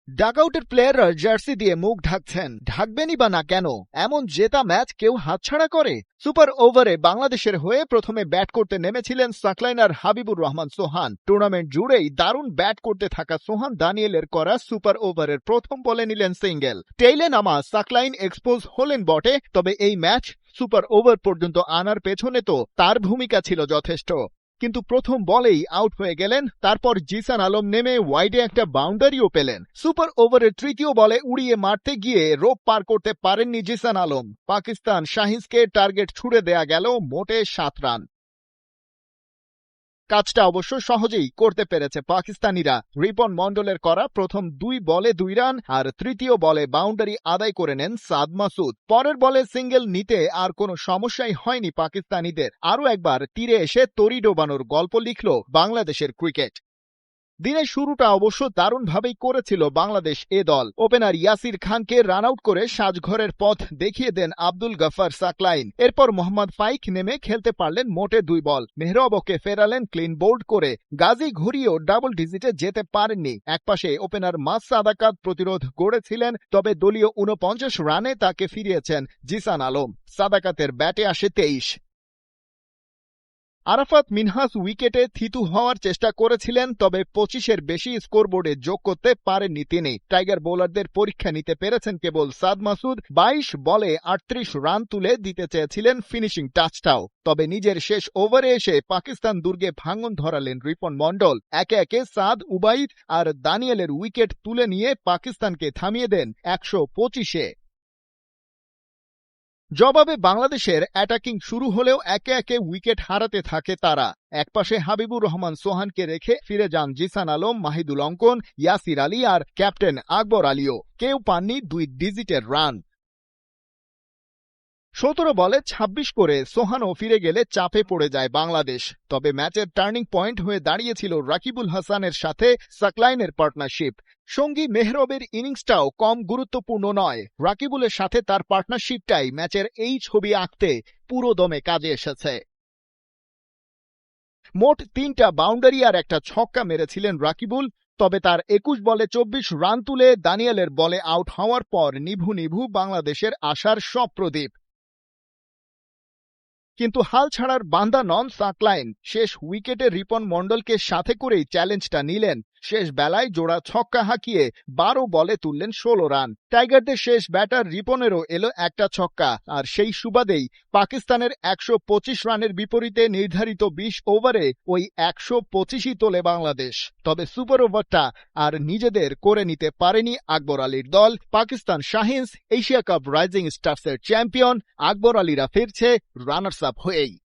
ডাকআউটের প্লেয়াররা জার্সি দিয়ে মুখ ঢাকছেন, ঢাকবেনই বা না কেন? এমন জেতা ম্যাচ কেউ হাতছাড়া করে? সুপার ওভারে বাংলাদেশের হয়ে প্রথমে ব্যাট করতে নেমেছিলেন সাকলাইন আর হাবিবুর রহমান সোহান। টুর্নামেন্ট জুড়েই দারুণ ব্যাট করতে থাকা সোহান দানিয়েলের করা সুপার ওভারের প্রথম বলে নিলেন সিঙ্গেল। টেইলে নামা সাকলাইন এক্সপোজ হলেন বটে, তবে এই ম্যাচ সুপার ওভার পর্যন্ত আনার পেছনে তো তার ভূমিকা ছিল যথেষ্ট। কিন্তু প্রথম বলেই আউট হয়ে গেলেন। তারপর জিসান আলম নেমে ওয়াইডে একটা বাউন্ডারিও পেলেন। সুপার ওভারের তৃতীয় বলে উড়িয়ে মারতে গিয়ে রোপ পার করতে পারেননি জিসান আলম। পাকিস্তান শাহিনকে টার্গেট ছুড়ে দেয়া গেল মোটে 7 রান। কাজটা অবশ্য সহজেই করতে পেরেছে পাকিস্তানিরা। রিপন মন্ডলের করা প্রথম 2 বলে 2 রান আর তৃতীয় বলে বাউন্ডারি আদায় করে নেন সাদ মাসুদ। পরের বলে সিঙ্গেল নিতে আর কোনো সমস্যাই হয়নি পাকিস্তানিদের। আরও একবার তীরে এসে তরি ডোবানোর গল্প লিখল বাংলাদেশের ক্রিকেট। দিনের শুরুটা অবশ্য দারুণভাবেই করেছিল বাংলাদেশ এ দল। ওপেনার ইয়াসির খানকে রান আউট করে সাজঘরের পথ দেখিয়ে দেন আব্দুল গফার সাকলাইন। এরপর মোহাম্মদ ফাইক নেমে খেলতে পারলেন মোটে 2 বল। মেহরাবকে ফেরালেন ক্লিন বোল্ড করে। গাজী ঘুরিয়েও ডাবল ডিজিটে যেতে পারেননি। একপাশে ওপেনার মাস সাদাকাত প্রতিরোধ গড়েছিলেন, তবে দলীয় 49 রানে তাকে ফিরিয়েছেন জিসান আলম। সাদাকাতের ব্যাটে আসে 23। আরাফাত মিনহাস উইকেটে থিতু হওয়ার চেষ্টা করেছিলেন, তবে 25-এর বেশি স্কোরবোর্ডে যোগ করতে পারেননি তিনি। টাইগার বোলারদের পরীক্ষা নিতে পেরেছেন কেবল সাদ মাসুদ। 22 বলে 38 রান তুলে দিতে চেয়েছিলেন ফিনিশিং টাচটাও, তবে নিজের শেষ ওভারে এসে পাকিস্তান দুর্গে ভাঙন ধরালেন রিপন মন্ডল। একে একে সাদ, উবাইদ আর দানিয়েলের উইকেট তুলে নিয়ে পাকিস্তানকে থামিয়ে দেন 125-এ। জবাবে বাংলাদেশের অ্যাটাকিং শুরু হলেও একে একে উইকেট হারাতে থাকে তারা। একপাশে হাবিবুর রহমান সোহানকে রেখে ফিরে যান জিসান আলম, মাহিদুল অঙ্কন, ইয়াসির আলী আর ক্যাপ্টেন আকবর আলীও। কেউ পাননি 2 ডিজিটের রান। 17 বলে 26 করে সোহানও ফিরে গেলে চাপে পড়ে যায় বাংলাদেশ। তবে ম্যাচের টার্নিং পয়েন্ট হয়ে দাঁড়িয়েছিল রাকিবুল হাসানের সাথে সাকলাইনের পার্টনারশিপ। সঙ্গী মেহরবের ইনিংসটাও কম গুরুত্বপূর্ণ নয়। রাকিবুলের সাথে তার পার্টনারশিপটাই ম্যাচের এই ছবি আঁকতে পুরো দমে কাজে এসেছে। মোট 3টা বাউন্ডারি আর একটা ছক্কা মেরেছিলেন রাকিবুল, তবে তার 21 বলে 24 রান তুলে দানিয়েলের বলে আউট হওয়ার পর নিভু নিভু বাংলাদেশের আশার সব প্রদীপ। কিন্তু হাল ছাড়ার বান্দা নন সাকলাইন। শেষ উইকেটে রিপন মন্ডলকে সাথে করেই চ্যালেঞ্জটা নিলেন। শেষ বেলায় জোড়া ছক্কা হাঁকিয়ে 12 বলে তুললেন 16 রান। টাইগারদের শেষ ব্যাটার রিপনেরও এলো একটা ছক্কা, আর সেই সুবাদেই পাকিস্তানের 125 রানের বিপরীতে নির্ধারিত 20 ওভারে ওই 125ই তোলে বাংলাদেশ। তবে সুপার ওভারটা আর নিজেদের করে নিতে পারেনি আকবর আলীর দল। Pakistan Shaheens Asia Cup rising স্টার্সের চ্যাম্পিয়ন। আকবর আলীরা ফিরছে রানার্স আপ হয়েই।